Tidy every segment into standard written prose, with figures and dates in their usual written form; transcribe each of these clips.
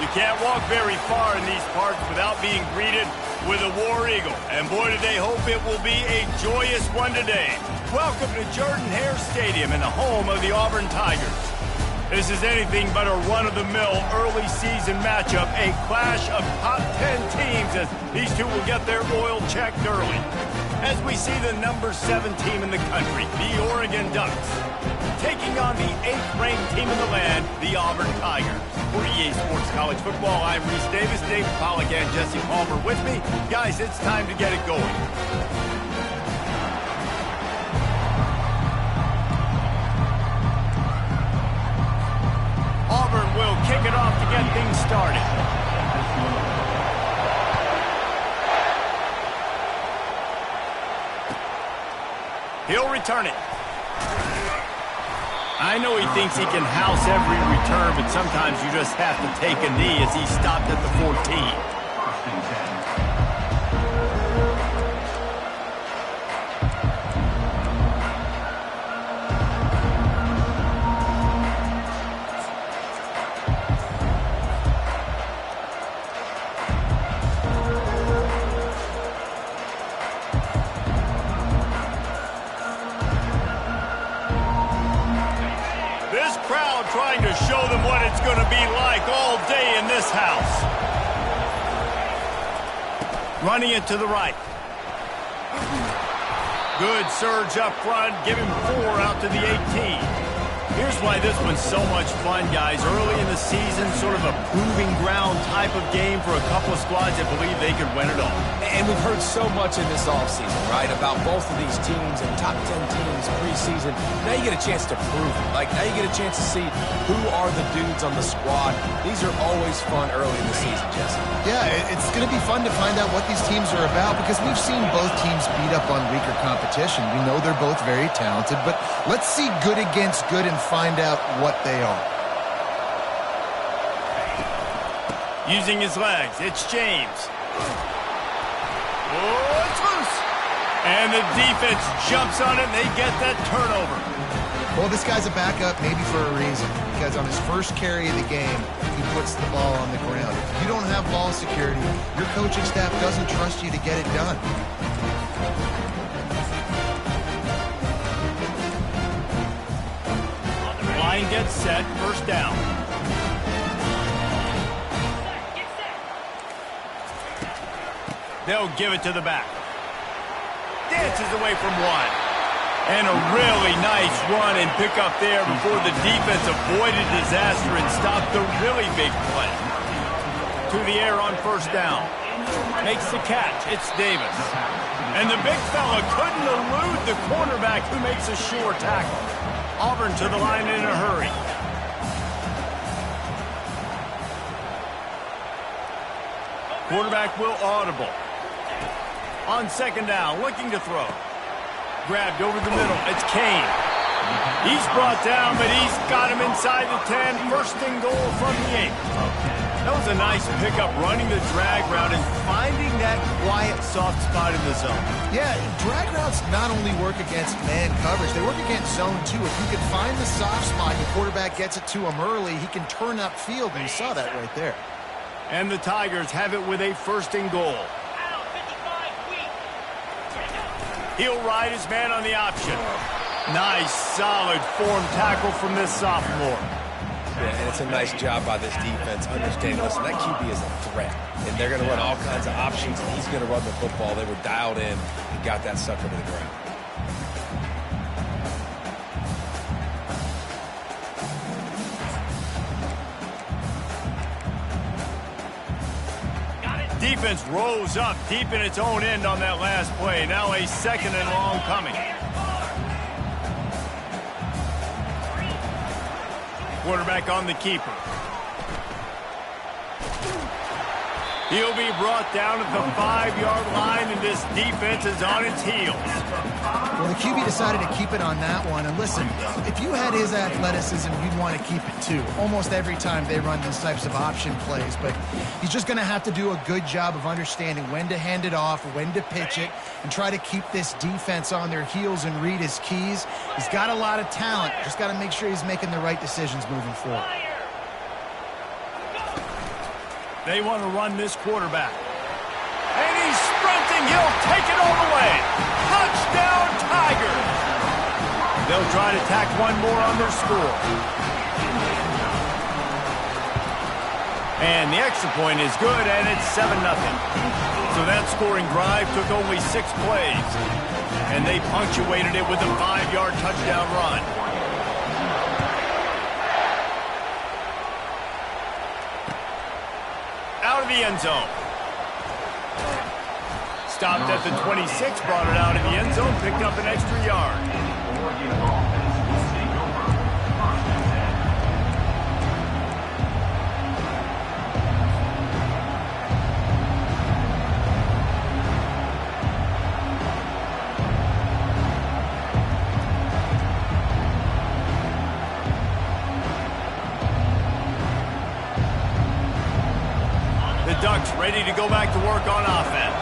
You can't walk very far in these parts without being greeted with a War Eagle. And boy, do they hope it will be a joyous one today. Welcome to Jordan-Hare Stadium and the home of the Auburn Tigers. This is anything but a run-of-the-mill early season matchup, a clash of top 10 teams as these two will get their oil checked early. As we see the number 7 team in the country, the Oregon Ducks, taking on the 8th-ranked team in the land, the Auburn Tigers. For EA Sports College Football, I'm Reese Davis, Dave Pollack, and Jesse Palmer with me. Guys, it's time to get it going. Auburn will kick it off to get things started. He'll return it. I know he thinks he can house every return, but sometimes you just have to take a knee as he stopped at the 14. Trying to show them what it's going to be like all day in this house. Running it to the right. Good surge up front. Give him 4 out to the 18. Here's why this one's so much fun, guys. Early in the season, sort of a proving ground type of game for a couple of squads that believe they could win it all. And we've heard so much in this offseason, right, about both of these teams and top 10 teams preseason. Now you get a chance to prove it. Like, now you get a chance to see who are the dudes on the squad. These are always fun early in the season, Jesse. Yeah, it's going to be fun to find out what these teams are about because we've seen both teams beat up on weaker competition. We know they're both very talented, but let's see good against good and find out what they are. Using his legs, it's James. Oh, it's loose. And the defense jumps on it, and they get that turnover. Well, this guy's a backup maybe for a reason, because on his first carry of the game, he puts the ball on the ground. If you don't have ball security, your coaching staff doesn't trust you to get it done. Line gets set, first down. They'll give it to the back. Dances away from one. And a really nice run and pick up there before the defense avoided disaster and stopped the really big play. To the air on first down. Makes the catch. It's Davis. And the big fella couldn't elude the cornerback who makes a sure tackle. Auburn to the line in a hurry. Quarterback will audible. On second down, looking to throw. Grabbed over the middle. It's Kane. He's brought down, but he's got him inside the 10. First and goal from the 8. That was a nice pickup, running the drag route and finding that quiet, soft spot in the zone. Yeah, drag routes not only work against man coverage, they work against zone too. If you can find the soft spot and the quarterback gets it to him early, he can turn upfield, and you saw that right there. And the Tigers have it with a first and goal. He'll ride his man on the option. Nice, solid form tackle from this sophomore. Yeah, and it's a nice job by this defense. Understand, listen, that QB is a threat. And they're going to run all kinds of options, and he's going to run the football. They were dialed in and got that sucker to the ground. Defense rose up deep in its own end on that last play. Now a second and long coming. Quarterback on the keeper. He'll be brought down at the 5-yard line, and this defense is on its heels. Well, the QB decided to keep it on that one. And listen, if you had his athleticism, you'd want to keep it too. Almost every time they run these types of option plays. But he's just going to have to do a good job of understanding when to hand it off, when to pitch it, and try to keep this defense on their heels and read his keys. He's got a lot of talent. Just got to make sure he's making the right decisions moving forward. They want to run this quarterback. And he's sprinting. He'll take it all the way. Touchdown, Tigers. They'll try to tack one more on their score. And the extra point is good, and it's 7-0. So that scoring drive took only 6 plays. And they punctuated it with a 5-yard touchdown run. Out of the end zone. Stopped at the 26, brought it out of the end zone, picked up an extra yard. Ducks ready to go back to work on offense.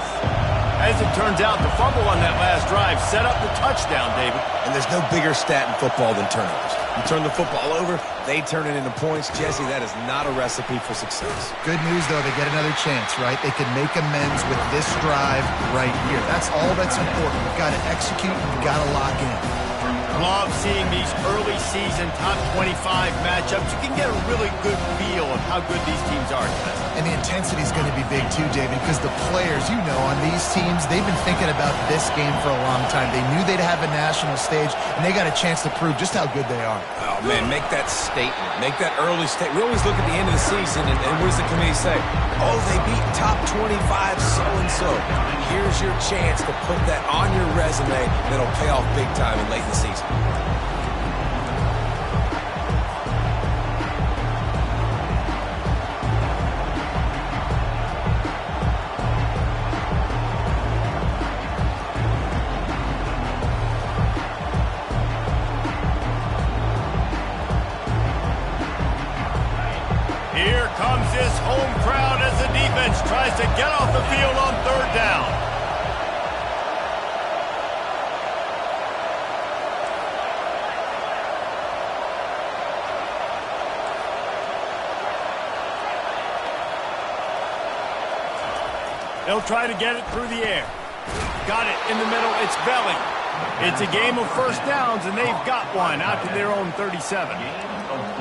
As it turns out, the fumble on that last drive set up the touchdown, David. And there's no bigger stat in football than turnovers. You turn the football over, they turn it into points. Jesse, that is not a recipe for success. Good news, though, they get another chance, right? They can make amends with this drive right here. That's all that's important. You've got to execute, you've got to lock in. Love seeing these early season top 25 matchups. You can get a really good feel of how good these teams are. And the intensity is going to be big too, David, because the players, you know, on these teams, they've been thinking about this game for a long time. They knew they'd have a national stage, and they got a chance to prove just how good they are. Oh, man, make that statement. Make that early statement. We always look at the end of the season, and what does the committee say? Oh, they beat top 25 so-and-so. Here's your chance to put that on your resume that'll pay off big time in late in the season. Here comes this home crowd as the defense tries to get off the field on 3rd down. They'll try to get it through the air. Got it in the middle. It's Belling. It's a game of first downs, and they've got one out to their own 37.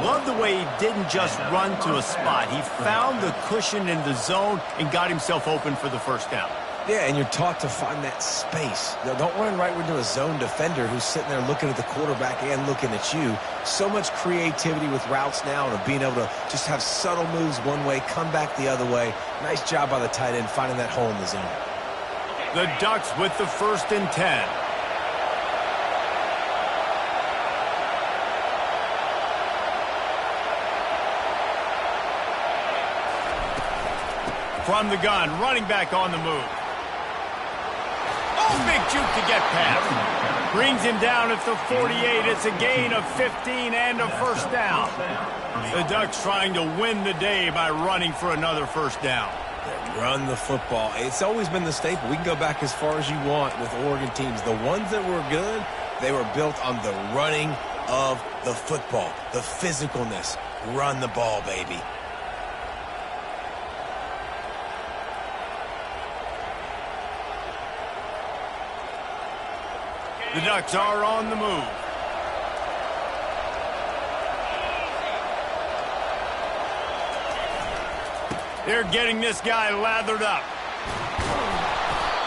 Love the way he didn't just run to a spot. He found the cushion in the zone and got himself open for the first down. Yeah, and you're taught to find that space. Now, don't run right into a zone defender who's sitting there looking at the quarterback and looking at you. So much creativity with routes now and being able to just have subtle moves one way, come back the other way. Nice job by the tight end finding that hole in the zone. The Ducks with the 1st and 10. From the gun, running back on the move. Oh, big juke to get past. Brings him down at the 48. It's a gain of 15 and a first down. The Ducks trying to win the day by running for another first down. Run the football. It's always been the staple. We can go back as far as you want with Oregon teams. The ones that were good, they were built on the running of the football, the physicalness. Run the ball, baby. The Ducks are on the move. They're getting this guy lathered up.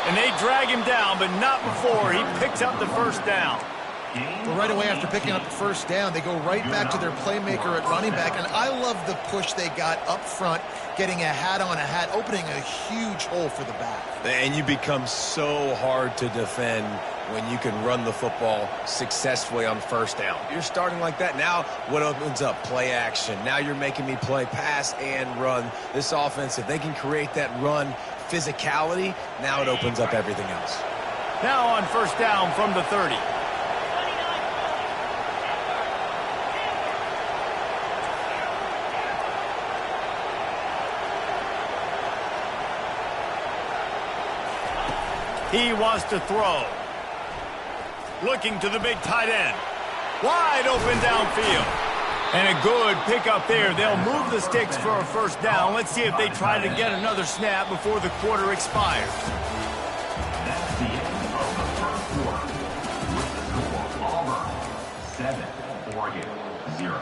And they drag him down, but not before he picks up the first down. Well, right away after picking up the first down, they go right back to their playmaker at running back. And I love the push they got up front, getting a hat on a hat, opening a huge hole for the back. And you become so hard to defend when you can run the football successfully on first down. You're starting like that. Now what opens up? Play action. Now you're making me play pass and run. This offense, if they can create that run physicality, now it opens up everything else. Now on first down from the 30. He wants to throw. Looking to the big tight end. Wide open downfield. And a good pickup there. They'll move the sticks for a first down. Let's see if they try to get another snap before the quarter expires. That's the end of the first quarter. With the score, Auburn 7, Oregon 0.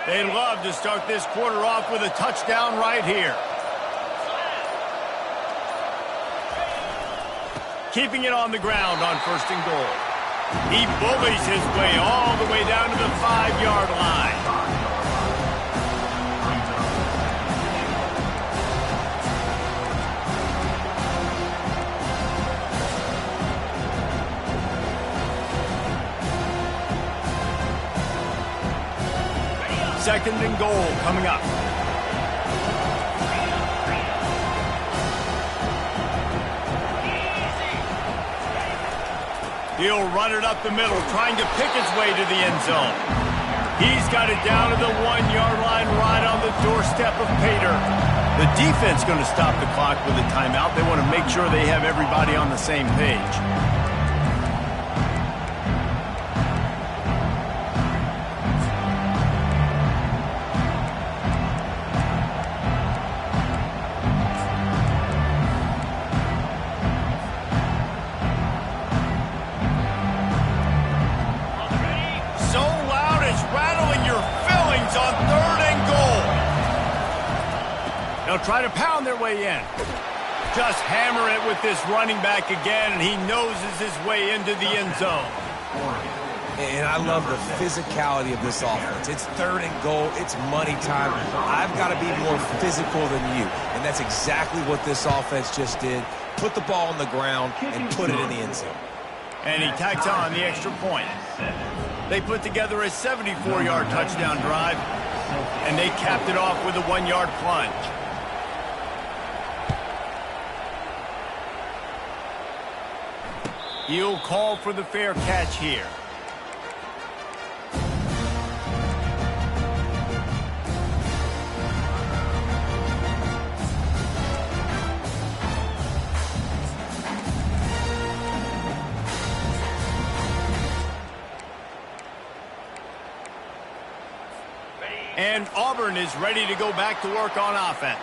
They'd love to start this quarter off with a touchdown right here. Keeping it on the ground on 1st and goal. He bullies his way all the way down to the 5-yard line. Second and goal coming up. He'll run it up the middle, trying to pick his way to the end zone. He's got it down to the 1-yard line right on the doorstep of Pater. The defense going to stop the clock with a timeout. They want to make sure they have everybody on the same page. They'll try to pound their way in. Just hammer it with this running back again, and he noses his way into the end zone. And I love the physicality of this offense. It's 3rd and goal. It's money time. I've got to be more physical than you. And that's exactly what this offense just did. Put the ball on the ground and put it in the end zone. And he tacks on the extra point. They put together a 74-yard touchdown drive, and they capped it off with a 1-yard plunge. He'll call for the fair catch here. And Auburn is ready to go back to work on offense.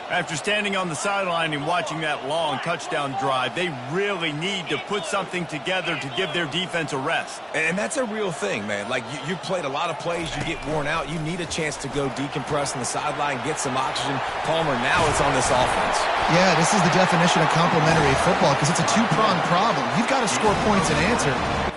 After standing on the sideline and watching that long touchdown drive, they really need to put something together to give their defense a rest. And that's a real thing, man. Like, you played a lot of plays, you get worn out, you need a chance to go decompress on the sideline, get some oxygen. Palmer, now it's on this offense. Yeah, this is the definition of complementary football because it's a two-pronged problem. You've got to score points and answer.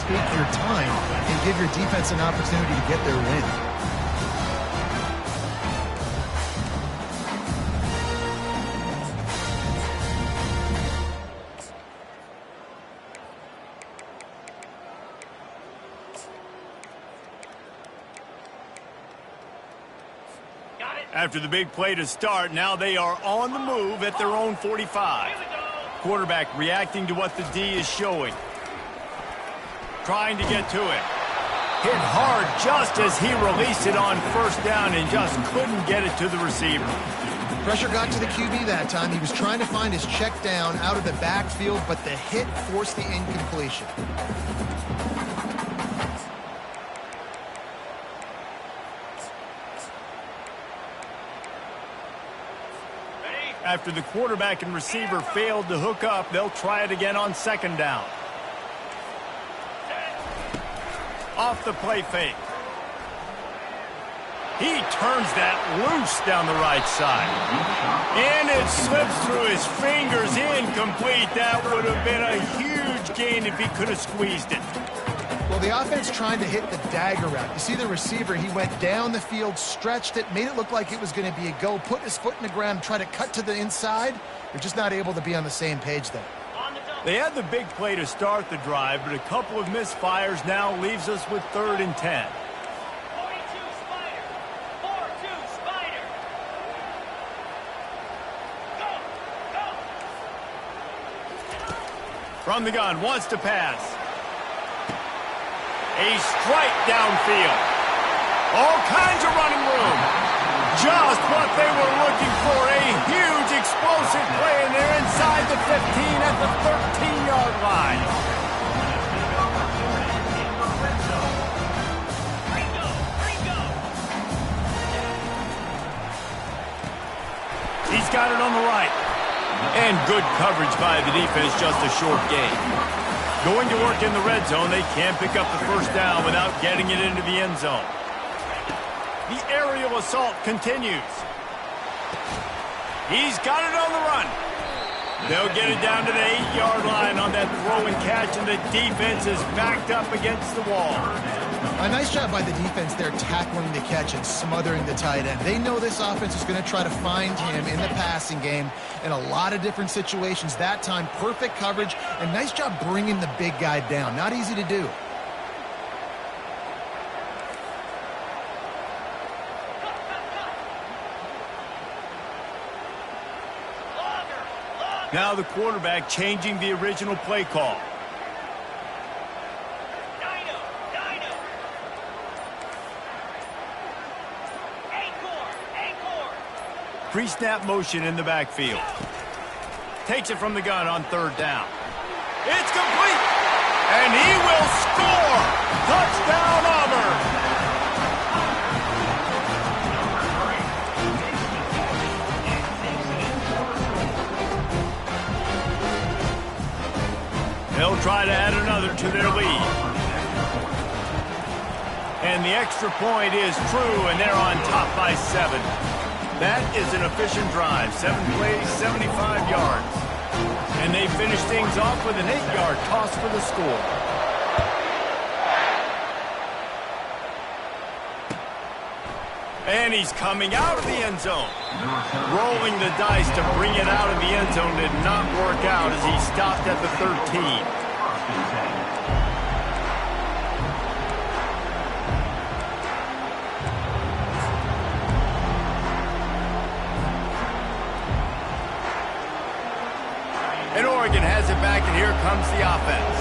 take your time and give your defense an opportunity to get their win. After the big play to start, now they are on the move at their own 45. Quarterback reacting to what the D is showing. Trying to get to it. Hit hard just as he released it on first down and just couldn't get it to the receiver. Pressure got to the QB that time. He was trying to find his check down out of the backfield, but the hit forced the incompletion. After the quarterback and receiver failed to hook up, they'll try it again on second down. Off the play fake. He turns that loose down the right side. And it slips through his fingers, incomplete. That would have been a huge gain if he could have squeezed it. Well, the offense trying to hit the dagger route. You see the receiver, he went down the field, stretched it, made it look like it was going to be a go, put his foot in the ground, try to cut to the inside. They're just not able to be on the same page there. They had the big play to start the drive, but a couple of misfires now leaves us with 3rd and 10. 42 Spider. 4-2 Spider. Go. From the gun, wants to pass. A strike downfield. All kinds of running room. Just what they were looking for. A huge explosive play, and they're inside the 15 at the 13-yard line. He's got it on the right. And good coverage by the defense, just a short gain. Going to work in the red zone, they can't pick up the first down without getting it into the end zone. The aerial assault continues. He's got it on the run. They'll get it down to the 8-yard line on that throw and catch, and the defense is backed up against the wall. A nice job by the defense there tackling the catch and smothering the tight end. They know this offense is going to try to find him in the passing game in a lot of different situations. That time, perfect coverage, and nice job bringing the big guy down. Not easy to do. Now the quarterback changing the original play call. Pre-snap motion in the backfield. Takes it from the gun on 3rd down. It's complete! And he will score! Touchdown, Auburn! They'll try to add another to their lead. And the extra point is true, and they're on top by 7. That is an efficient drive. 7 plays, 75 yards. And they finish things off with an 8-yard toss for the score. And he's coming out of the end zone. Rolling the dice to bring it out of the end zone did not work out as he stopped at the 13. And Oregon has it back, and here comes the offense.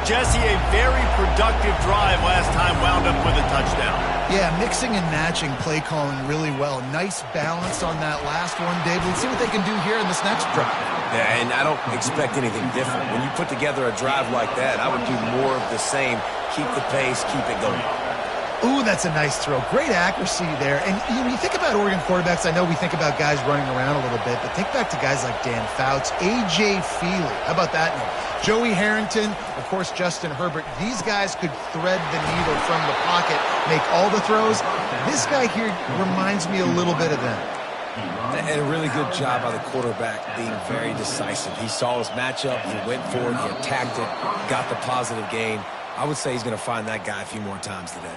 Jesse, a very productive drive last time, wound up with a touchdown. Yeah, mixing and matching play calling really well. Nice balance on that last one, Dave. Let's see what they can do here in this next drive. Yeah, and I don't expect anything different. When you put together a drive like that, I would do more of the same. Keep the pace, keep it going. Ooh, that's a nice throw. Great accuracy there. And you think about Oregon quarterbacks, I know we think about guys running around a little bit, but think back to guys like Dan Fouts, A.J. Feely. How about that name? Joey Harrington, of course, Justin Herbert. These guys could thread the needle from the pocket, make all the throws. This guy here reminds me a little bit of them. And a really good job by the quarterback being very decisive. He saw his matchup, he went for it, he attacked it, got the positive gain. I would say he's going to find that guy a few more times today.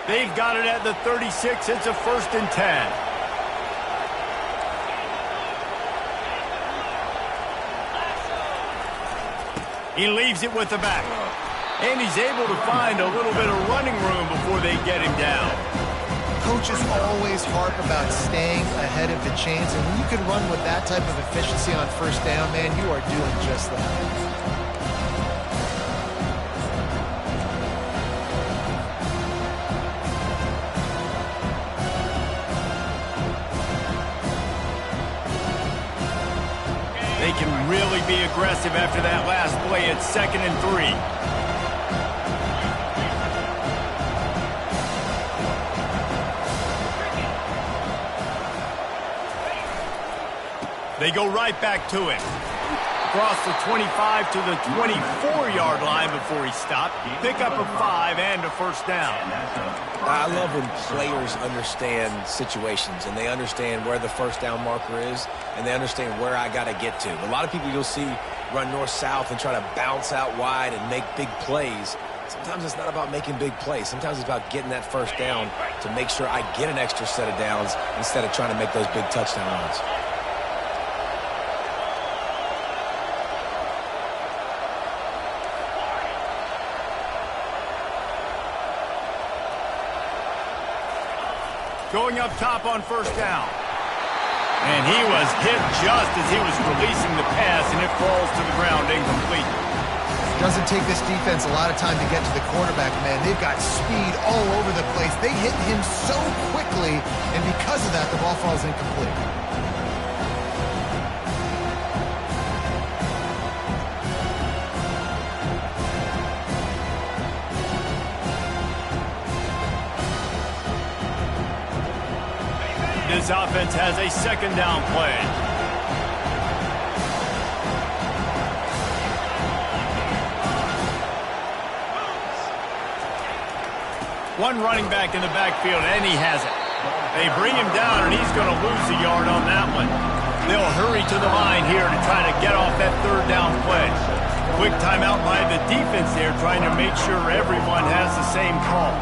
They've got it at the 36. It's a 1st and 10. He leaves it with the back. And he's able to find a little bit of running room before they get him down. Coaches always harp about staying ahead of the chains, and when you can run with that type of efficiency on 1st down, man, you are doing just that. They can really be aggressive after that last play. It's 2nd and 3. They go right back to him. Across the 25 to the 24-yard line before he stopped. Pick up a 5 and a 1st down. I love when players understand situations and they understand where the 1st down marker is and they understand where I got to get to. A lot of people you'll see run north-south and try to bounce out wide and make big plays. Sometimes it's not about making big plays. Sometimes it's about getting that 1st down to make sure I get an extra set of downs instead of trying to make those big touchdown runs. Going up top on 1st down. And he was hit just as he was releasing the pass, and it falls to the ground incomplete. Doesn't take this defense a lot of time to get to the quarterback, man. They've got speed all over the place. They hit him so quickly, and because of that, the ball falls incomplete. This offense has a 2nd down play. One running back in the backfield, and he has it. They bring him down, and he's going to lose a yard on that one. They'll hurry to the line here to try to get off that 3rd down play. Quick timeout by the defense there, trying to make sure everyone has the same call.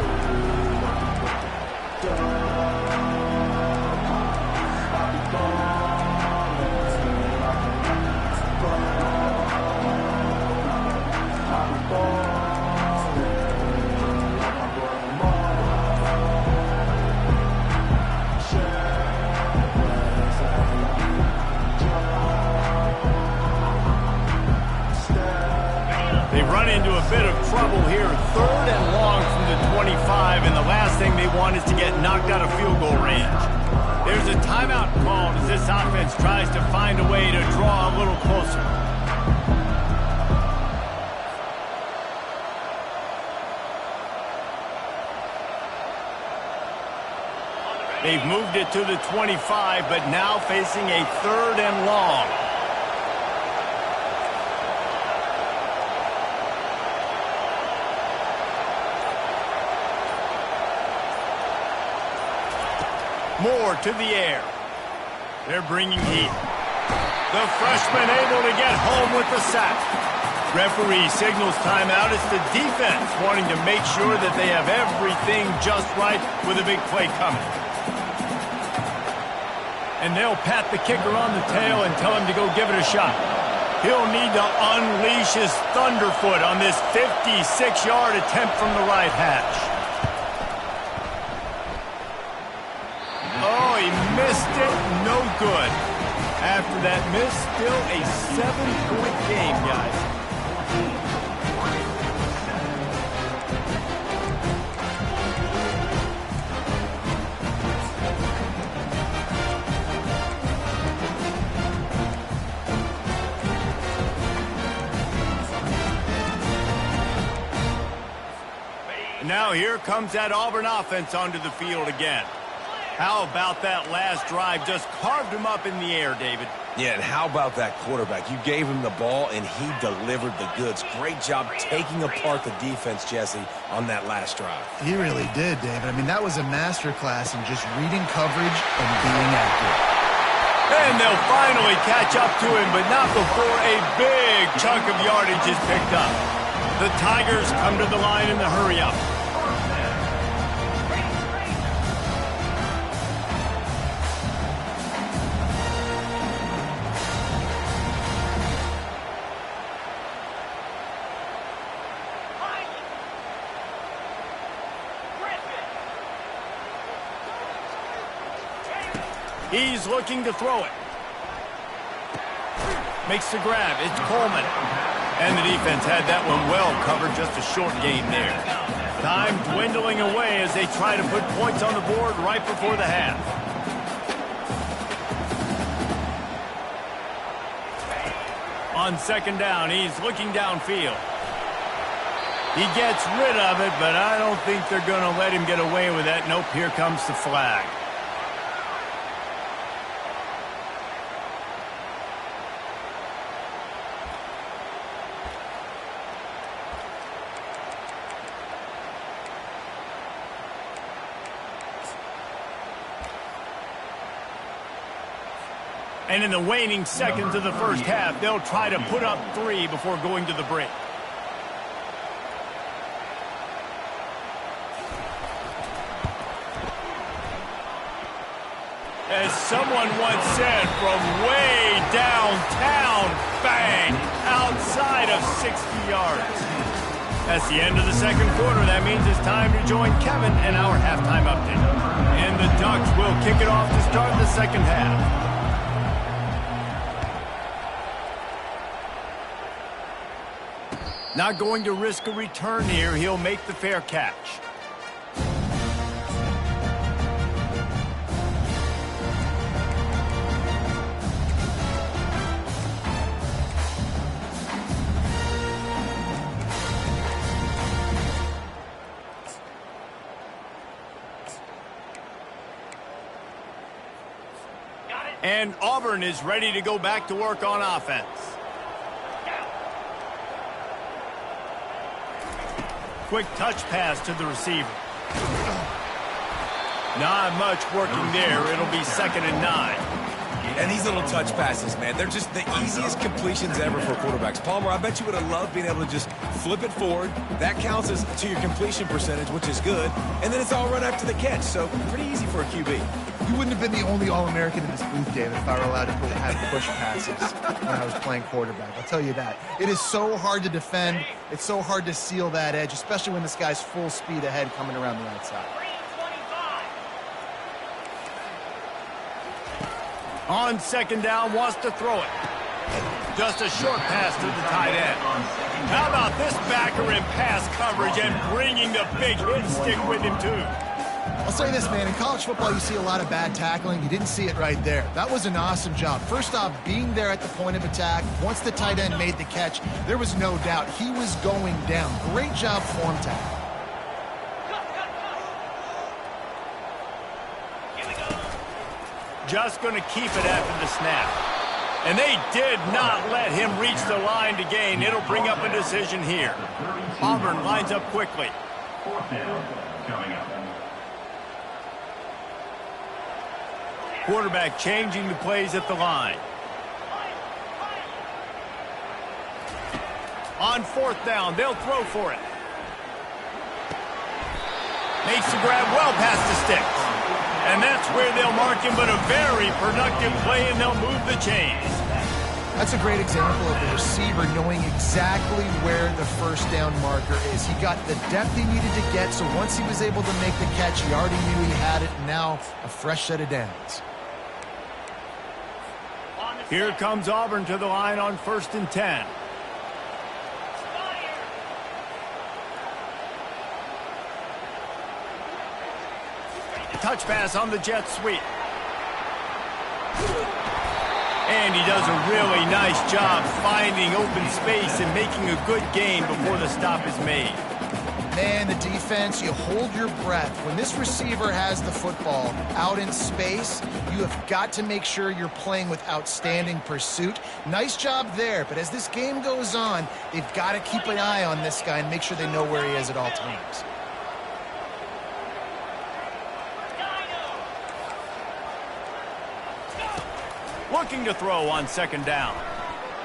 Into a bit of trouble here. 3rd and long from the 25, and the last thing they want is to get knocked out of field goal range. There's a timeout called as this offense tries to find a way to draw a little closer. They've moved it to the 25, but now facing a 3rd and long. Moore to the air. They're bringing heat. The freshman able to get home with the sack. Referee signals timeout. It's the defense wanting to make sure that they have everything just right with a big play coming. And they'll pat the kicker on the tail and tell him to go give it a shot. He'll need to unleash his thunderfoot on this 56-yard attempt from the right hash. Missed it, no good. After that miss, still a 7-point game, guys. Now here comes that Auburn offense onto the field again. How about that last drive? Just carved him up in the air, David. Yeah, and how about that quarterback? You gave him the ball, and he delivered the goods. Great job taking apart the defense, Jesse, on that last drive. He really did, David. I mean, that was a masterclass in just reading coverage and being accurate. And they'll finally catch up to him, but not before a big chunk of yardage is picked up. The Tigers come to the line in the hurry-up. He's looking to throw it. Makes the grab. It's Coleman. And the defense had that one well covered. Just a short gain there. Time dwindling away as they try to put points on the board right before the half. On second down, he's looking downfield. He gets rid of it, but I don't think they're going to let him get away with that. Nope, here comes the flag. And in the waning seconds of the first half, they'll try to put up 3 before going to the break. As someone once said, from way downtown, bang, outside of 60 yards. That's the end of the second quarter. That means it's time to join Kevin in our halftime update. And the Ducks will kick it off to start the second half. Not going to risk a return here. He'll make the fair catch. And Auburn is ready to go back to work on offense. Quick touch pass to the receiver. Not much working there. It'll be 2nd and 9. And these little touch passes, man, they're just the easiest completions ever for quarterbacks. Palmer, I bet you would have loved being able to just flip it forward. That counts as to your completion percentage, which is good. And then it's all run after the catch, so pretty easy for a QB. You wouldn't have been the only All-American in this booth, David, if I were allowed to have push passes when I was playing quarterback. I'll tell you that. It is so hard to defend. It's so hard to seal that edge, especially when this guy's full speed ahead coming around the outside. On second down, wants to throw it. Just a short pass to the tight end. How about this backer in pass coverage and bringing the big hit stick with him, too? I'll say this, man. In college football, you see a lot of bad tackling. You didn't see it right there. That was an awesome job. First off, being there at the point of attack. Once the tight end made the catch, there was no doubt he was going down. Great job form tackle. Just going to keep it after the snap. And they did not let him reach the line to gain. It'll bring up a decision here. Auburn lines up quickly. 4th down coming up. Quarterback changing the plays at the line. On 4th down, they'll throw for it. Makes the grab well past the sticks. And that's where they'll mark him, but a very productive play, and they'll move the chains. That's a great example of the receiver knowing exactly where the first down marker is. He got the depth he needed to get, so once he was able to make the catch, he already knew he had it, and now a fresh set of downs. Here comes Auburn to the line on 1st and 10. Touch pass on the jet sweep. And he does a really nice job finding open space and making a good gain before the stop is made. Man, the defense, you hold your breath. When this receiver has the football out in space, you have got to make sure you're playing with outstanding pursuit. Nice job there, but as this game goes on, they've got to keep an eye on this guy and make sure they know where he is at all times. Looking to throw on second down.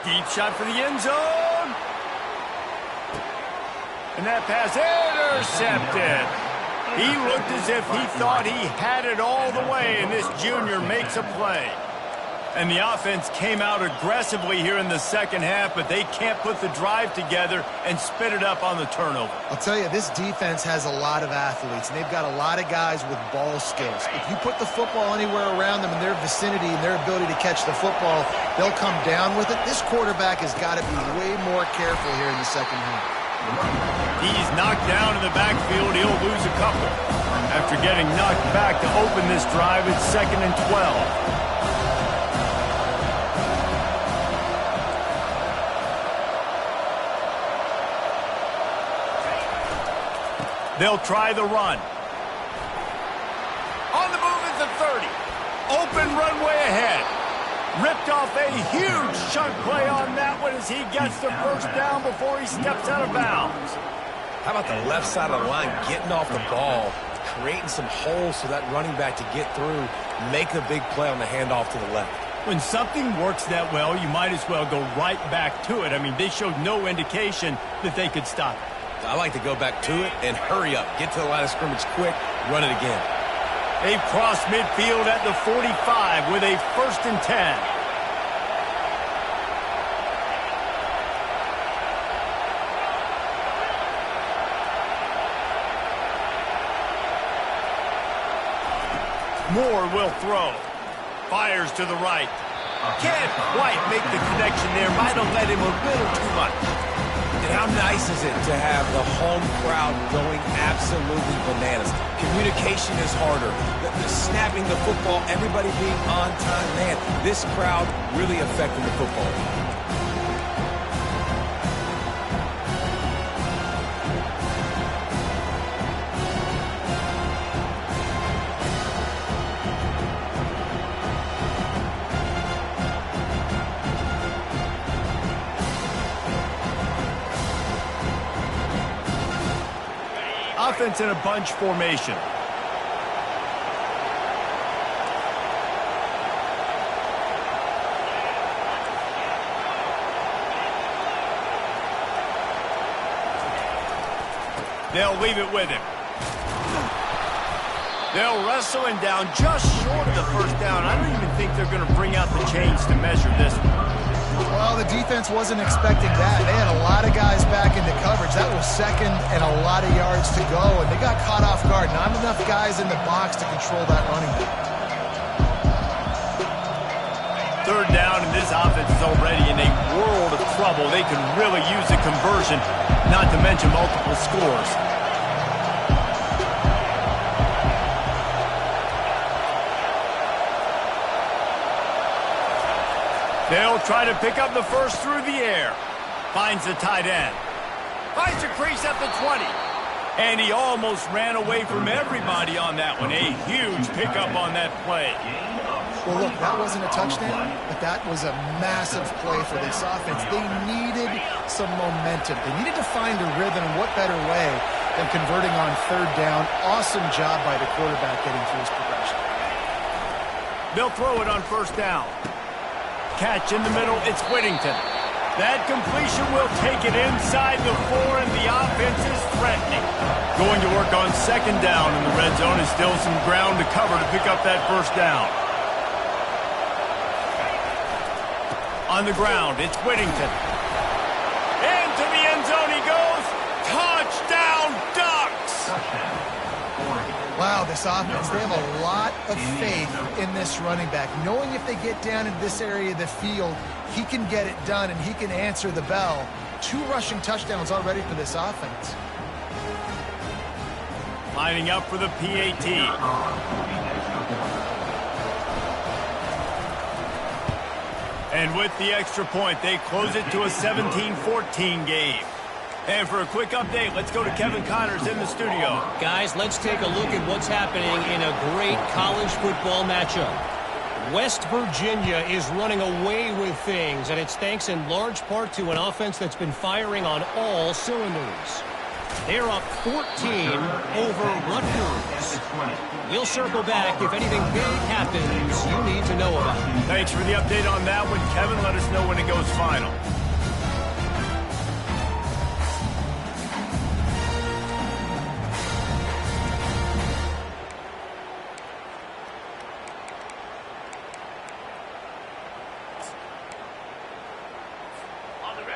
Deep shot for the end zone. And that pass intercepted. He looked as if he thought he had it all the way, and this junior makes a play. And the offense came out aggressively here in the second half, but they can't put the drive together and spit it up on the turnover. I'll tell you, this defense has a lot of athletes, and they've got a lot of guys with ball skills. If you put the football anywhere around them in their vicinity and their ability to catch the football, they'll come down with it. This quarterback has got to be way more careful here in the second half. He's knocked down in the backfield. He'll lose a couple. After getting knocked back to open this drive, it's 2nd and 12. They'll try the run. On the move at the 30. Open runway ahead. Ripped off a huge chunk play on that one as he gets the first down before he steps out of bounds. How about the left side of the line getting off the ball, creating some holes for that running back to get through, make a big play on the handoff to the left. When something works that well, you might as well go right back to it. I mean, they showed no indication that they could stop it. I like to go back to it and hurry up. Get to the line of scrimmage quick, run it again. They've crossed midfield at the 45 with a 1st and 10. Moore will throw. Fires to the right. Can't quite make the connection there. Might have led him a little too much. And how nice is it to have the home crowd going absolutely bananas? Communication is harder. The snapping the football, everybody being on time. Man, this crowd really affecting the football. Offense in a bunch formation. They'll leave it with him. They'll wrestle him down just short of the first down. I don't even think they're going to bring out the chains to measure this one. Well, the defense wasn't expecting that. They had a lot of guys back into coverage. That was 2nd and a lot of yards to go, and they got caught off guard. Not enough guys in the box to control that running back. 3rd down, and this offense is already in a world of trouble. They can really use a conversion, not to mention multiple scores. They'll try to pick up the first through the air. Finds the tight end. Finds a crease at the 20. And he almost ran away from everybody on that one. A huge pickup on that play. Well, look, that wasn't a touchdown, but that was a massive play for this offense. They needed some momentum. They needed to find a rhythm, and what better way than converting on 3rd down. Awesome job by the quarterback getting through his progression. They'll throw it on 1st down. Catch in the middle, it's Whittington. That completion will take it inside the 4, and the offense is threatening. Going to work on 2nd down, and the red zone is still some ground to cover to pick up that 1st down. On the ground, it's Whittington. Into the end zone he goes. Touchdown, Ducks! Wow, this offense, they have a lot of faith in this running back. Knowing if they get down in this area of the field, he can get it done and he can answer the bell. 2 rushing touchdowns already for this offense. Lining up for the PAT. And with the extra point, they close it to a 17-14 game. And for a quick update, let's go to Kevin Connors in the studio. Guys, let's take a look at what's happening in a great college football matchup. West Virginia is running away with things, and it's thanks in large part to an offense that's been firing on all cylinders. They're up 14 over Rutgers. We'll circle back if anything big happens you need to know about. Thanks for the update on that one, Kevin. Let us know when it goes final.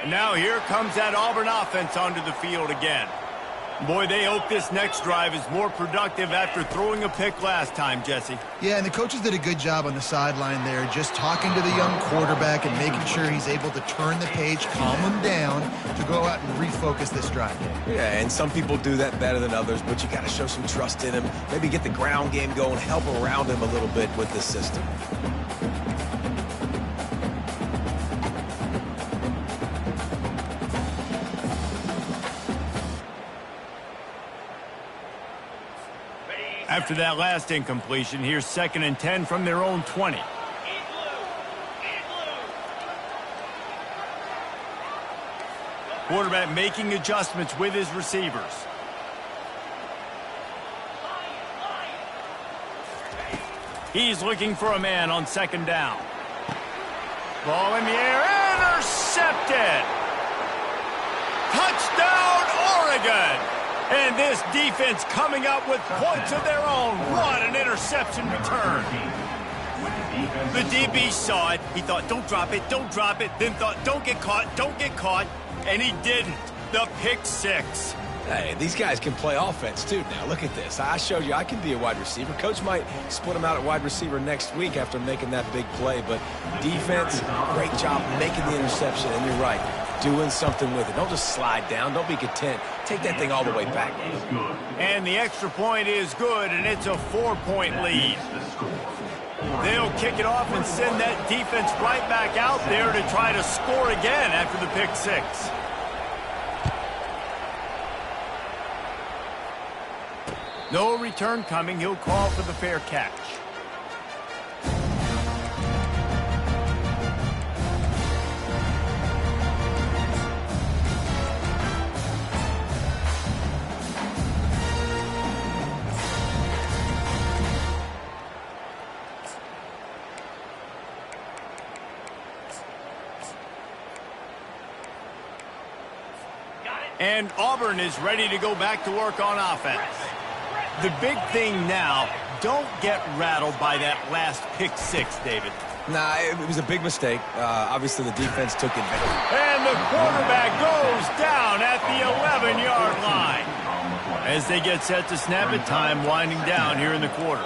Now here comes that Auburn offense onto the field again. Boy, they hope this next drive is more productive after throwing a pick last time, Jesse. Yeah, and the coaches did a good job on the sideline there, just talking to the young quarterback and making sure he's able to turn the page, calm him down to go out and refocus this drive. Yeah, and some people do that better than others, but you got to show some trust in him. Maybe get the ground game going, help around him a little bit with the system. After that last incompletion, here's 2nd and 10 from their own 20. Quarterback making adjustments with his receivers. He's looking for a man on 2nd down. Ball in the air, intercepted! Touchdown, Oregon! And this defense coming up with points of their own. What an interception return. The DB saw it. He thought, don't drop it, don't drop it. Then thought, don't get caught, don't get caught. And he didn't. The pick six. Hey, these guys can play offense, too. Now, look at this. I showed you I can be a wide receiver. Coach might split them out at wide receiver next week after making that big play. But defense, great job making the interception. And you're right, doing something with it. Don't just slide down. Don't be content. Take that thing all the way back. And the extra point is good, and it's a 4-point lead. They'll kick it off and send that defense right back out there to try to score again after the pick six. No return coming. He'll call for the fair catch. And Auburn is ready to go back to work on offense. The big thing now, don't get rattled by that last pick six, David. Nah, it was a big mistake. Obviously, the defense took advantage. And the quarterback goes down at the 11-yard line. As they get set to snap it, time winding down here in the quarter.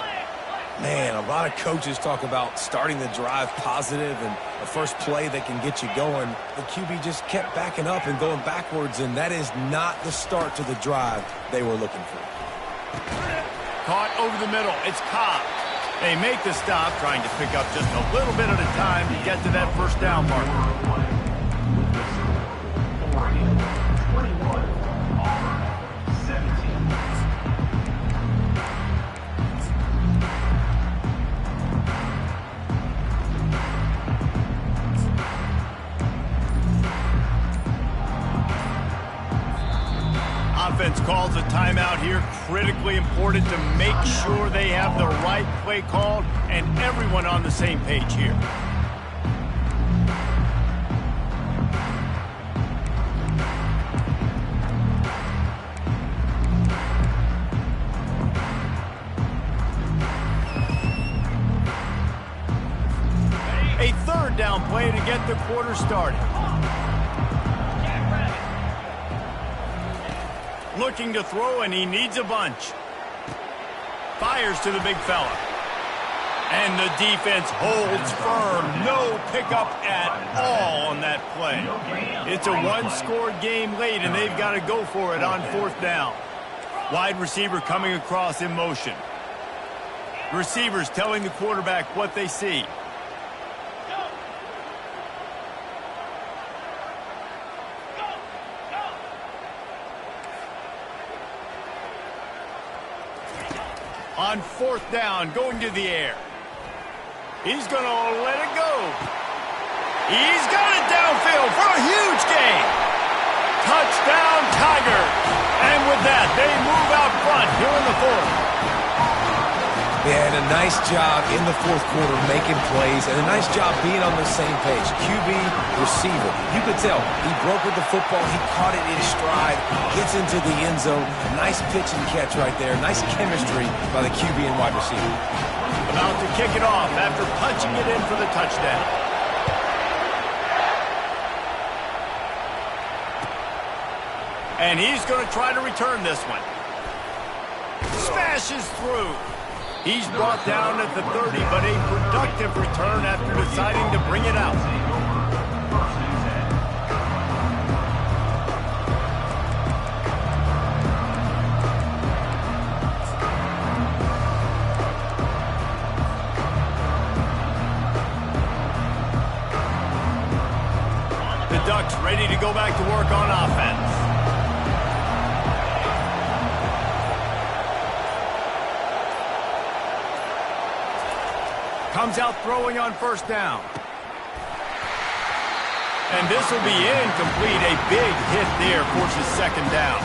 Man, a lot of coaches talk about starting the drive positive and the first play that can get you going. The QB just kept backing up and going backwards, and that is not the start to the drive they were looking for. Caught over the middle. It's Cobb. They make the stop, trying to pick up just a little bit at a time to get to that first down marker. Offense calls a timeout here. Critically important to make sure they have the right play called and everyone on the same page here. A 3rd down play to get the quarter started. Looking to throw, and he needs a bunch. Fires to the big fella. And the defense holds firm. No pickup at all on that play. It's a one-score game late, and they've got to go for it on 4th down. Wide receiver coming across in motion. Receivers telling the quarterback what they see. On 4th down, going to the air. He's going to let it go. He's got it downfield for a huge gain. Touchdown, Tigers. And with that, they move out front here in the 4th. They had a nice job in the 4th quarter making plays and a nice job being on the same page. QB, receiver. You could tell he broke with the football. He caught it in stride, gets into the end zone. Nice pitch and catch right there. Nice chemistry by the QB and wide receiver. About to kick it off after punching it in for the touchdown. And he's going to try to return this one. Smashes through. He's brought down at the 30, but a productive return after deciding to bring it out. The Ducks ready to go back to work on offense. Comes out throwing on 1st down. And this will be incomplete. A big hit there forces 2nd down.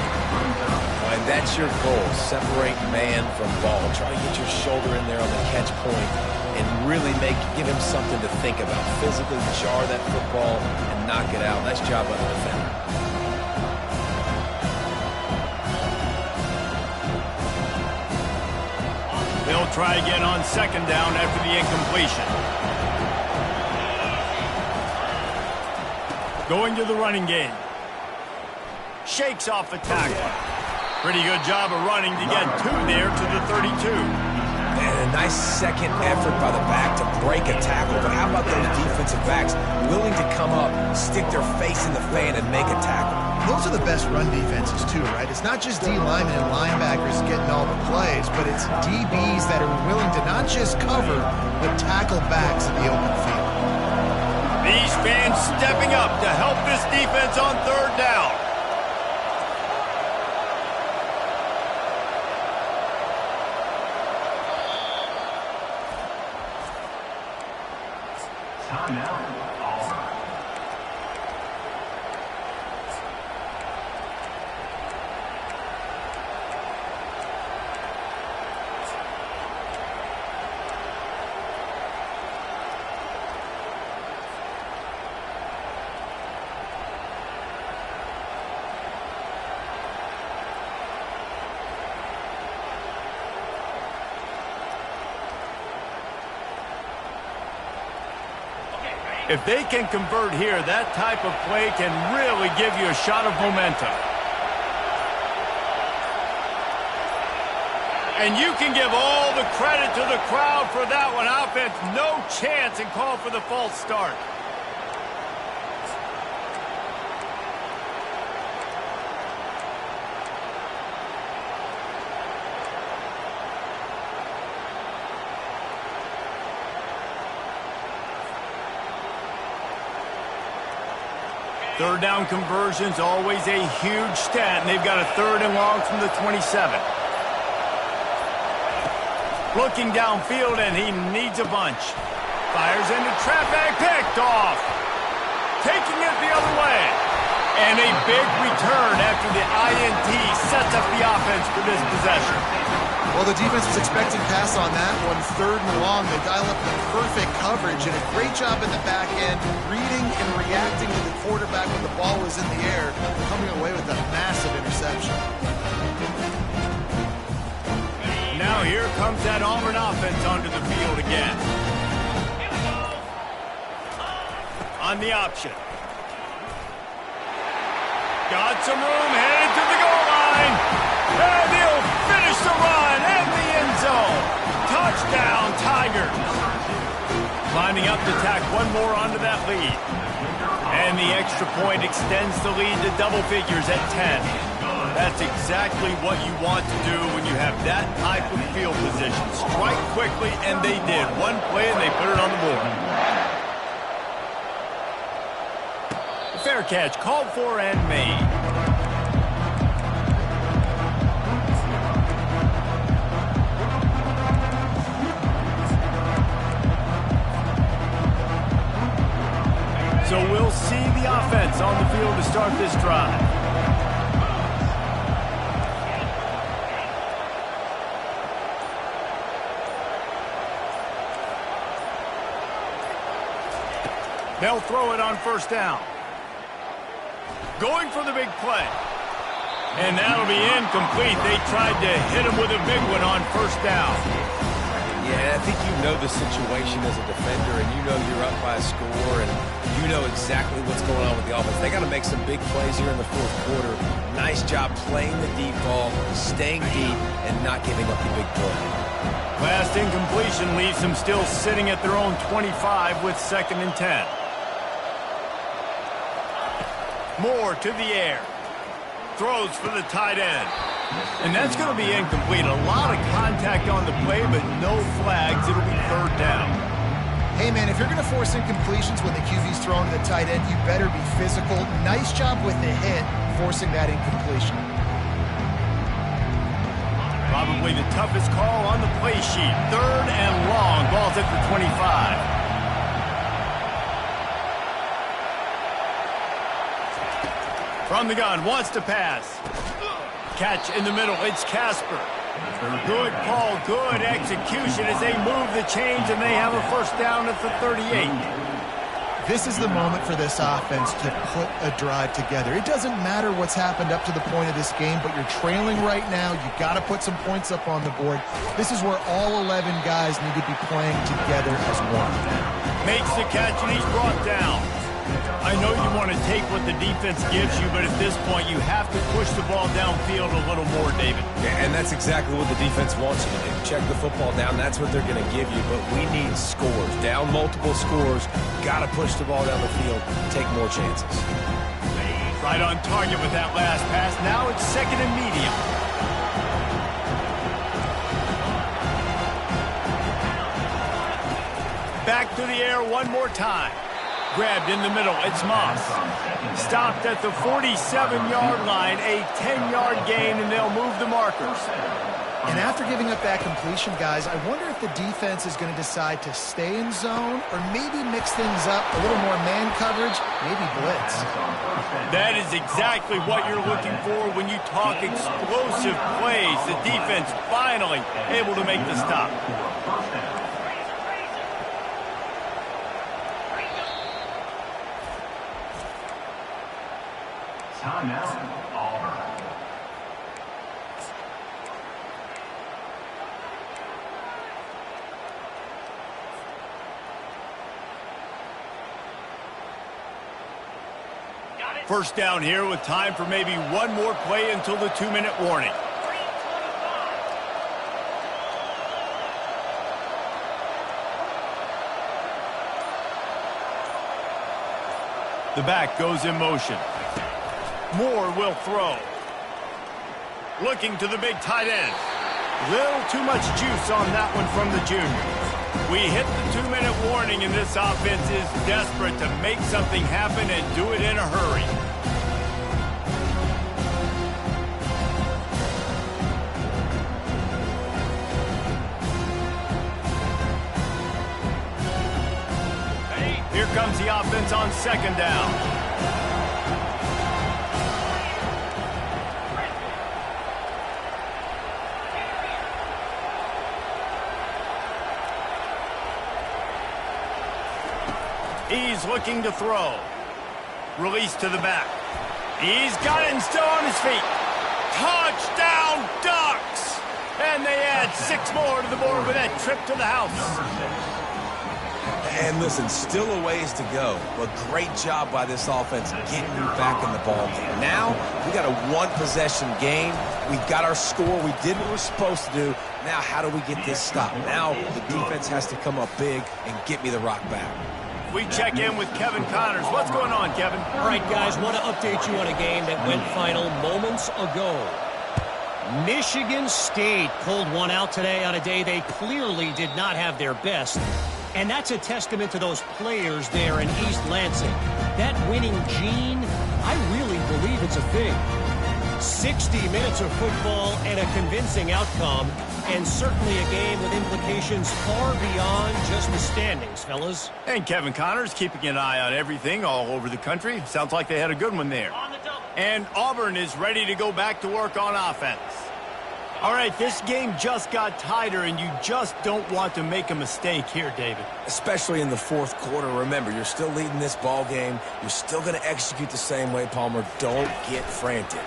And that's your goal. Separate man from ball. Try to get your shoulder in there on the catch point and really give him something to think about. Physically jar that football and knock it out. Nice job by the defender. They'll try again on 2nd down after the incompletion. Going to the running game. Shakes off the tackle. Pretty good job of running to get 2 there to the 32. And a nice second effort by the back to break a tackle. But how about those defensive backs willing to come up, stick their face in the fan, and make a tackle? Those are the best run defenses, too, right? It's not just D linemen and linebackers getting all the plays, but it's DBs that are willing to not just cover, but tackle backs in the open field. These fans stepping up to help this defense on 3rd down. Timeout, Auburn. If they can convert here, that type of play can really give you a shot of momentum. And you can give all the credit to the crowd for that one. Offense, no chance, and call for the false start. Third down conversions, always a huge stat, and they've got a 3rd and long from the 27. Looking downfield, and he needs a bunch. Fires into traffic, picked off. Taking it the other way. And a big return after the INT sets up the offense for this possession. Well, the defense was expecting pass on that one. 3rd and long, they dial up the perfect coverage and a great job in the back end, reading and reacting to the quarterback when the ball was in the air, coming away with a massive interception. Now here comes that Auburn offense onto the field again. On the option. Got some room, headed to the goal line. And he'll finish the run and the end zone. Touchdown, Tigers. Climbing up to tack one more onto that lead. And the extra point extends the lead to double figures at 10. That's exactly what you want to do when you have that type of field position. Strike quickly, and they did. One play, and they put it on the board. Fair catch, called for and made. the offense on the field to start this drive. They'll throw it on first down. Going for the big play. And that'll be incomplete. They tried to hit him with a big one on first down. Yeah, I think you know the situation as a defender, and you know you're up by a score, and you know exactly what's going on with the offense. They got to make some big plays here in the fourth quarter. Nice job playing the deep ball, staying deep, and not giving up the big play. Last incompletion leaves them still sitting at their own 25 with 2nd and 10. Moore to the air. Throws for the tight end. And that's going to be incomplete. A lot of contact on the play, but no flags. It'll be 3rd down. Hey, man, if you're going to force incompletions when the QB's throwing to the tight end, you better be physical. Nice job with the hit, forcing that incompletion. Probably the toughest call on the play sheet. 3rd and long. Ball's at the 25. From the gun, wants to pass. Catch in the middle, it's Casper. Good call, good execution as they move the chains and they have a first down at the 38. This is the moment for this offense to put a drive together. It doesn't matter what's happened up to the point of this game, but you're trailing right now. You've got to put some points up on the board. This is where all 11 guys need to be playing together as one. Makes the catch and he's brought down. I know you want to take what the defense gives you, but at this point you have to push the ball downfield a little more, David. Yeah, and that's exactly what the defense wants you to do. Check the football down. That's what they're going to give you, but we need scores. Down multiple scores. Got to push the ball down the field. Take more chances. Right on target with that last pass. Now it's 2nd and medium. Back to the air one more time. Grabbed in the middle, it's Moss. Stopped at the 47-yard line, a 10-yard gain, and they'll move the markers. And after giving up that completion, guys, I wonder if the defense is going to decide to stay in zone or maybe mix things up, a little more man coverage, maybe blitz. That is exactly what you're looking for when you talk explosive plays. The defense finally able to make the stop. Timeout, Auburn. First down here with time for maybe one more play until the 2-minute warning. The back goes in motion. Moore will throw. Looking to the big tight end. Little too much juice on that one from the junior. We hit the 2-minute warning, and this offense is desperate to make something happen and do it in a hurry. Here comes the offense on 2nd down. He's looking to throw. Release to the back. He's got it and still on his feet. Touchdown, Ducks! And they add 6 more to the board with that trip to the house. And listen, still a ways to go, but great job by this offense getting you back in the ball game. Now, we got a 1-possession game. We've got our score. We did what we're supposed to do. Now, how do we get this stop? Now, the defense has to come up big and get me the rock back. We check in with Kevin Connors. What's going on, Kevin? All right, guys, want to update you on a game that went final moments ago. Michigan State pulled one out today on a day they clearly did not have their best. And that's a testament to those players there in East Lansing. That winning gene, I really believe it's a thing. 60 minutes of football and a convincing outcome, and certainly a game with implications far beyond just the standings, fellas. And Kevin Connors keeping an eye on everything all over the country. Sounds like they had a good one there. On the double. And Auburn is ready to go back to work on offense. All right, this game just got tighter, and you just don't want to make a mistake here, David. Especially in the fourth quarter. Remember, you're still leading this ball game. You're still going to execute the same way, Palmer. Don't get frantic.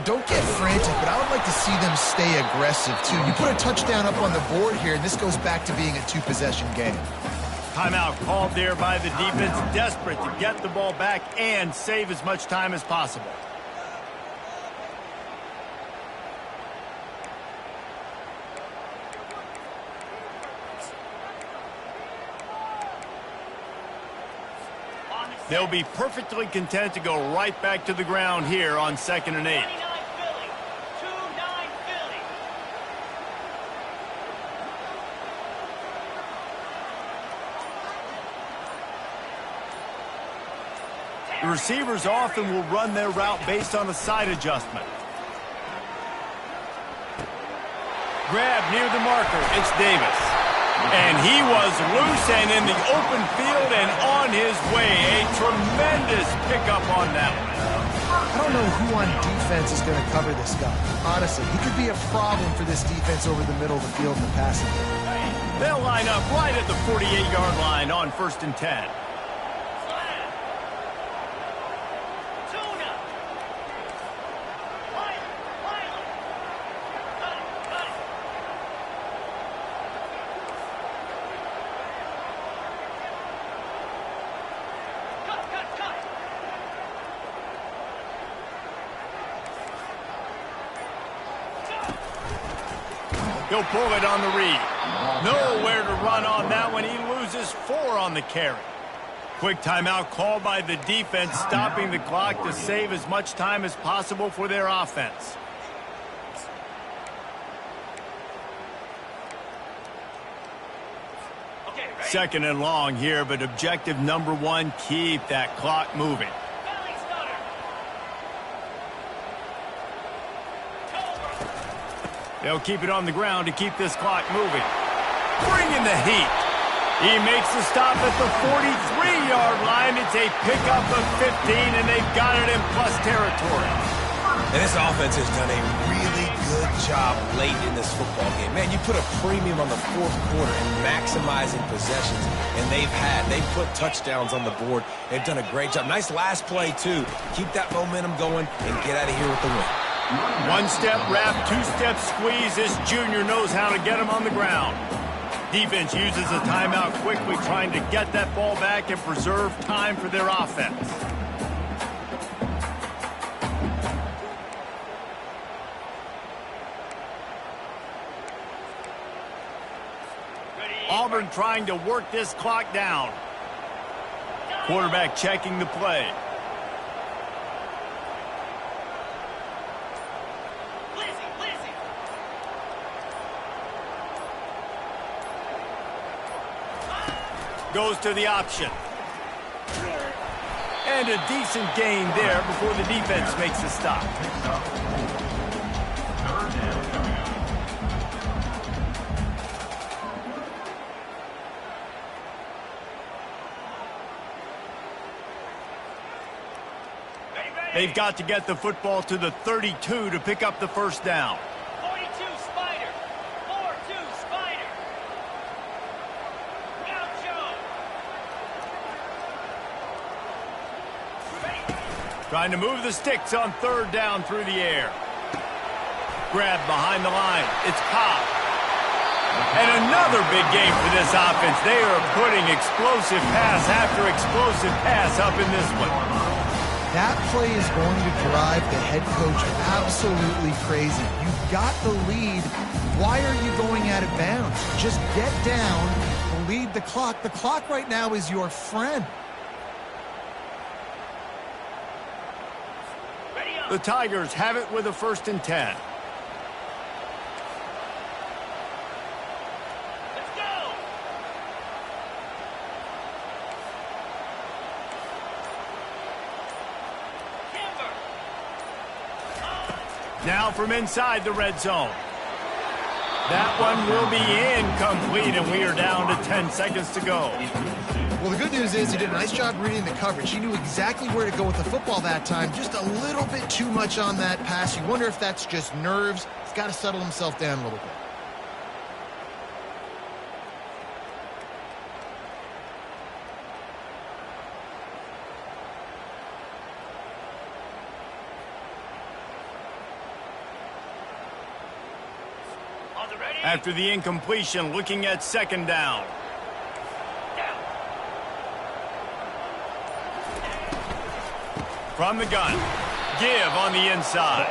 Don't get frantic, but I would like to see them stay aggressive, too. You put a touchdown up on the board here, and this goes back to being a two-possession game. Timeout called there by the defense, desperate to get the ball back and save as much time as possible. They'll be perfectly content to go right back to the ground here on 2nd and 8. 29 Philly. 2-9 Philly. The receivers often will run their route based on a side adjustment. Grab near the marker. It's Davis. And he was loose and in the open field and on his way. A tremendous pickup on that one. I don't know who on defense is going to cover this guy. Honestly, he could be a problem for this defense over the middle of the field in the passing game. They'll line up right at the 48-yard line on 1st and 10. Slam. Tuna. Wiley. Cut it. Cut it. Cut. He'll pull it on the read. Nowhere to run on that one. He loses 4 on the carry. Quick timeout called by the defense, stopping the clock to save as much time as possible for their offense. Okay, ready? 2nd and long here, but objective number 1, keep that clock moving. Belly stutter. Cobra. They'll keep it on the ground to keep this clock moving. Bringing the heat. He makes the stop at the 43-yard line. It's a pickup of 15, and they've got it in plus territory. And this offense has done a really good job late in this football game. Man, you put a premium on the fourth quarter and maximizing possessions, and they've put touchdowns on the board. They've done a great job. Nice last play, too. Keep that momentum going and get out of here with the win. 1-step wrap, 2-step squeeze. This junior knows how to get him on the ground. Defense uses a timeout quickly, trying to get that ball back and preserve time for their offense. Auburn trying to work this clock down. Quarterback checking the play. Lizzie. Goes to the option. And a decent gain there before the defense makes a stop. They've got to get the football to the 32 to pick up the first down. 42 Spider. 4-2 Spider. Gaucho. Trying to move the sticks on 3rd down through the air. Grab behind the line. It's Cobb. And another big game for this offense. They are putting explosive pass after explosive pass up in this one. That play is going to drive the head coach absolutely crazy. You've got the lead. Why are you going out of bounds? Just get down, lead the clock. The clock right now is your friend. Ready up. The Tigers have it with a 1st and 10. Let's go. Timber. Now from inside the red zone. That one will be incomplete, and we are down to 10 seconds to go. Well, the good news is he did a nice job reading the coverage. He knew exactly where to go with the football that time. Just a little bit too much on that pass. You wonder if that's just nerves. He's got to settle himself down a little bit. On the ready. After the incompletion, looking at second down. Down. From the gun. Give on the inside.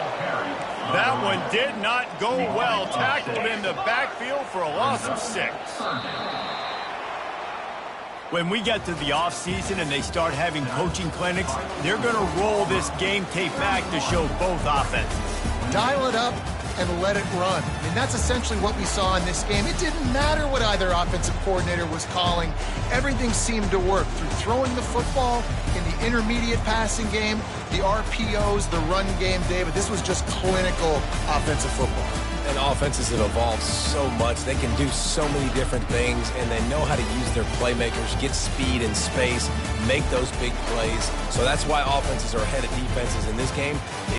That one did not go well. Tackled in the backfield for a loss of 6. When we get to the offseason and they start having coaching clinics, they're going to roll this game tape back to show both offenses. Dial it up and let it run. I mean, that's essentially what we saw in this game. It didn't matter what either offensive coordinator was calling. Everything seemed to work through throwing the football in the intermediate passing game, the RPOs, the run game, David. This was just clinical offensive football. And offenses have evolved so much. They can do so many different things, and they know how to use their playmakers, get speed and space, make those big plays. So that's why offenses are ahead of defenses in this game.